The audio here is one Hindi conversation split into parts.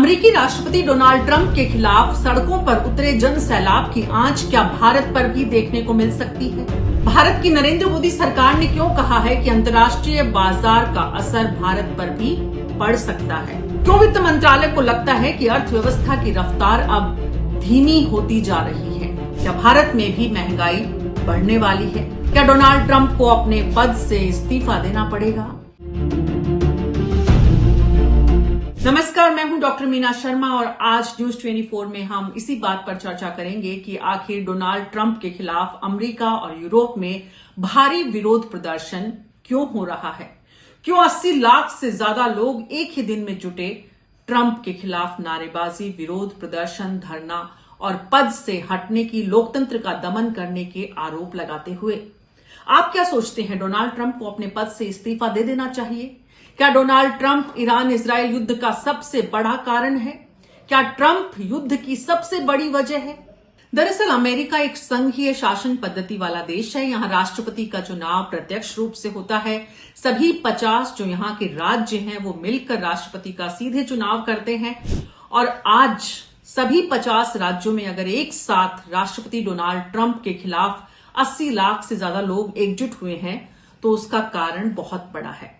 अमेरिकी राष्ट्रपति डोनाल्ड ट्रंप के खिलाफ सड़कों पर उतरे जन सैलाब की आंच क्या भारत पर भी देखने को मिल सकती है? भारत की नरेंद्र मोदी सरकार ने क्यों कहा है कि अंतर्राष्ट्रीय बाजार का असर भारत पर भी पड़ सकता है? क्यों वित्त मंत्रालय को लगता है कि अर्थव्यवस्था की रफ्तार अब धीमी होती जा रही है? क्या भारत में भी महंगाई बढ़ने वाली है? क्या डोनाल्ड ट्रंप को अपने पद से इस्तीफा देना पड़ेगा? नमस्कार, मैं हूं डॉक्टर मीना शर्मा और आज न्यूज 24 में हम इसी बात पर चर्चा करेंगे कि आखिर डोनाल्ड ट्रंप के खिलाफ अमेरिका और यूरोप में भारी विरोध प्रदर्शन क्यों हो रहा है? क्यों 80 लाख से ज्यादा लोग एक ही दिन में जुटे ट्रंप के खिलाफ नारेबाजी, विरोध प्रदर्शन, धरना और पद से हटने की, लोकतंत्र का दमन करने के आरोप लगाते हुए? आप क्या सोचते हैं, डोनाल्ड ट्रंप को अपने पद से इस्तीफा दे देना चाहिए? क्या डोनाल्ड ट्रंप ईरान इजरायल युद्ध का सबसे बड़ा कारण है? क्या ट्रंप युद्ध की सबसे बड़ी वजह है? दरअसल अमेरिका एक संघीय शासन पद्धति वाला देश है। यहाँ राष्ट्रपति का चुनाव प्रत्यक्ष रूप से होता है। सभी 50 जो यहाँ के राज्य हैं वो मिलकर राष्ट्रपति का सीधे चुनाव करते हैं। और आज सभी 50 राज्यों में अगर एक साथ राष्ट्रपति डोनाल्ड ट्रंप के खिलाफ 80 लाख से ज्यादा लोग एकजुट हुए हैं तो उसका कारण बहुत बड़ा है।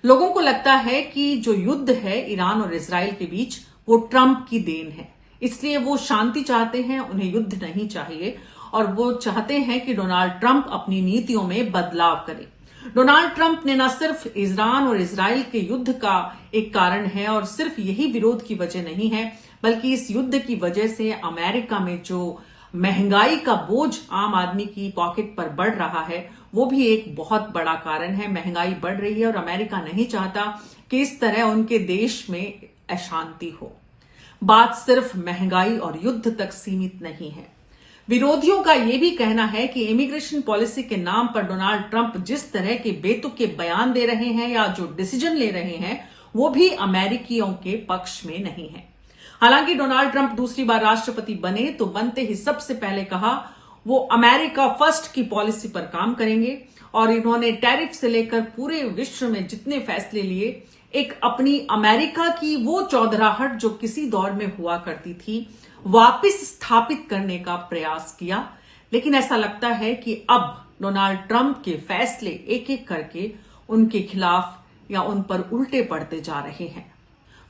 लोगों को लगता है कि जो युद्ध है ईरान और इजराइल के बीच वो ट्रंप की देन है, इसलिए वो शांति चाहते हैं, उन्हें युद्ध नहीं चाहिए और वो चाहते हैं कि डोनाल्ड ट्रंप अपनी नीतियों में बदलाव करे। डोनाल्ड ट्रंप ने न सिर्फ ईरान और इजराइल के युद्ध का एक कारण है और सिर्फ यही विरोध की वजह नहीं है, बल्कि इस युद्ध की वजह से अमेरिका में जो महंगाई का बोझ आम आदमी की पॉकेट पर बढ़ रहा है वो भी एक बहुत बड़ा कारण है। महंगाई बढ़ रही है और अमेरिका नहीं चाहता कि इस तरह उनके देश में अशांति हो। बात सिर्फ महंगाई और युद्ध तक सीमित नहीं है। विरोधियों का यह भी कहना है कि इमिग्रेशन पॉलिसी के नाम पर डोनाल्ड ट्रंप जिस तरह के बेतुके बयान दे रहे हैं या जो डिसीजन ले रहे हैं वो भी अमेरिकियों के पक्ष में नहीं है। हालांकि डोनाल्ड ट्रंप दूसरी बार राष्ट्रपति बने तो बनते ही सबसे पहले कहा वो अमेरिका फर्स्ट की पॉलिसी पर काम करेंगे और इन्होंने टैरिफ से लेकर पूरे विश्व में जितने फैसले लिए एक अपनी अमेरिका की वो चौधराहट जो किसी दौर में हुआ करती थी वापस स्थापित करने का प्रयास किया। लेकिन ऐसा लगता है कि अब डोनाल्ड ट्रंप के फैसले एक एक करके उनके खिलाफ या उन पर उल्टे पड़ते जा रहे हैं।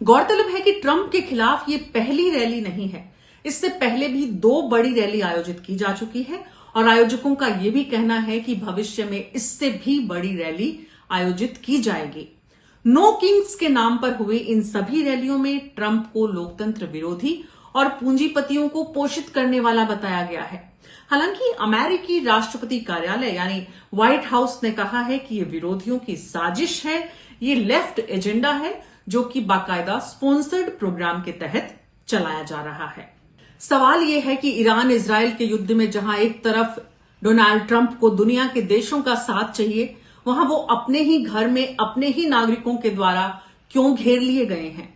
गौरतलब है कि ट्रंप के खिलाफ ये पहली रैली नहीं है। इससे पहले भी 2 बड़ी रैली आयोजित की जा चुकी है और आयोजकों का यह भी कहना है कि भविष्य में इससे भी बड़ी रैली आयोजित की जाएगी। नो किंग्स के नाम पर हुए इन सभी रैलियों में ट्रंप को लोकतंत्र विरोधी और पूंजीपतियों को पोषित करने वाला बताया गया है। हालांकि अमेरिकी राष्ट्रपति कार्यालय यानी व्हाइट हाउस ने कहा है कि ये विरोधियों की साजिश है, ये लेफ्ट एजेंडा है जो कि बाकायदा स्पॉन्सर्ड प्रोग्राम के तहत चलाया जा रहा है। सवाल यह है कि ईरान इजराइल के युद्ध में जहां एक तरफ डोनाल्ड ट्रंप को दुनिया के देशों का साथ चाहिए, वहां वो अपने ही घर में अपने ही नागरिकों के द्वारा क्यों घेर लिए गए हैं?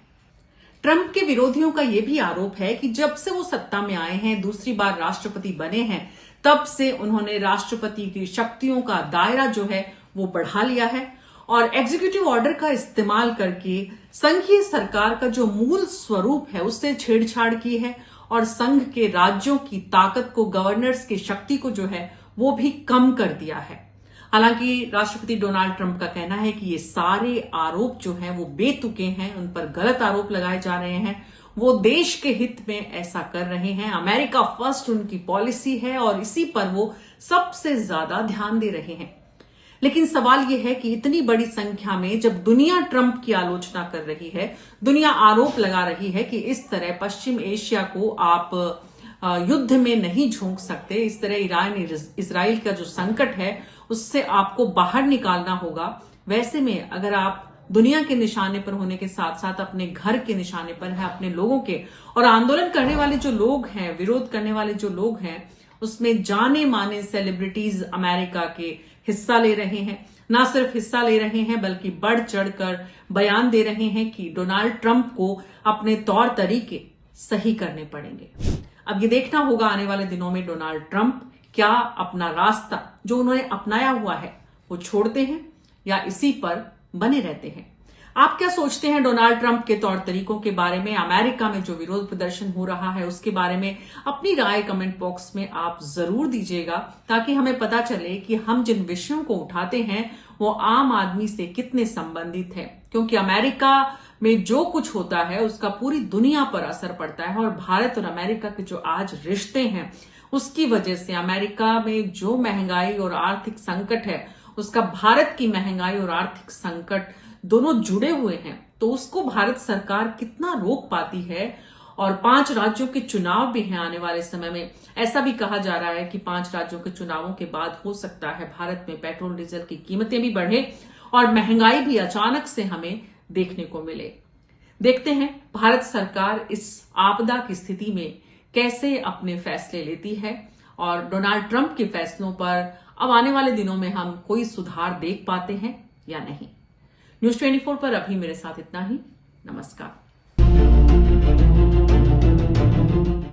ट्रंप के विरोधियों का यह भी आरोप है कि जब से वो सत्ता में आए हैं, दूसरी बार राष्ट्रपति बने हैं, तब से उन्होंने राष्ट्रपति की शक्तियों का दायरा जो है वो बढ़ा लिया है और एग्जीक्यूटिव ऑर्डर का इस्तेमाल करके संघीय सरकार का जो मूल स्वरूप है उससे छेड़छाड़ की है और संघ के राज्यों की ताकत को, गवर्नर्स की शक्ति को जो है वो भी कम कर दिया है। हालांकि राष्ट्रपति डोनाल्ड ट्रंप का कहना है कि ये सारे आरोप जो हैं वो बेतुके हैं, उन पर गलत आरोप लगाए जा रहे हैं। वो देश के हित में ऐसा कर रहे हैं, अमेरिका फर्स्ट उनकी पॉलिसी है और इसी पर वो सबसे ज्यादा ध्यान दे रहे हैं। लेकिन सवाल यह है कि इतनी बड़ी संख्या में जब दुनिया ट्रंप की आलोचना कर रही है, दुनिया आरोप लगा रही है कि इस तरह पश्चिम एशिया को आप युद्ध में नहीं झोंक सकते, इस तरह ईरान इजराइल का जो संकट है उससे आपको बाहर निकालना होगा। वैसे में अगर आप दुनिया के निशाने पर होने के साथ साथ अपने घर के निशाने पर है, अपने लोगों के, और आंदोलन करने वाले जो लोग हैं, विरोध करने वाले जो लोग हैं, उसमें जाने माने सेलिब्रिटीज अमेरिका के हिस्सा ले रहे हैं। ना सिर्फ हिस्सा ले रहे हैं बल्कि बढ़ चढ़कर बयान दे रहे हैं कि डोनाल्ड ट्रंप को अपने तौर तरीके सही करने पड़ेंगे। अब ये देखना होगा आने वाले दिनों में डोनाल्ड ट्रंप क्या अपना रास्ता जो उन्होंने अपनाया हुआ है वो छोड़ते हैं या इसी पर बने रहते हैं। आप क्या सोचते हैं डोनाल्ड ट्रंप के तौर तरीकों के बारे में, अमेरिका में जो विरोध प्रदर्शन हो रहा है उसके बारे में? अपनी राय कमेंट बॉक्स में आप जरूर दीजिएगा, ताकि हमें पता चले कि हम जिन विषयों को उठाते हैं वो आम आदमी से कितने संबंधित है। क्योंकि अमेरिका में जो कुछ होता है उसका पूरी दुनिया पर असर पड़ता है, और भारत और अमेरिका के जो आज रिश्ते हैं उसकी वजह से अमेरिका में जो महंगाई और आर्थिक संकट है उसका भारत की महंगाई और आर्थिक संकट दोनों जुड़े हुए हैं। तो उसको भारत सरकार कितना रोक पाती है। और 5 राज्यों के चुनाव भी हैं आने वाले समय में। ऐसा भी कहा जा रहा है कि 5 राज्यों के चुनावों के बाद हो सकता है भारत में पेट्रोल डीजल की कीमतें भी बढ़े और महंगाई भी अचानक से हमें देखने को मिले। देखते हैं भारत सरकार इस आपदा की स्थिति में कैसे अपने फैसले लेती है, और डोनाल्ड ट्रंप के फैसलों पर अब आने वाले दिनों में हम कोई सुधार देख पाते हैं या नहीं। न्यूज़ 24 पर अभी मेरे साथ इतना ही। नमस्कार।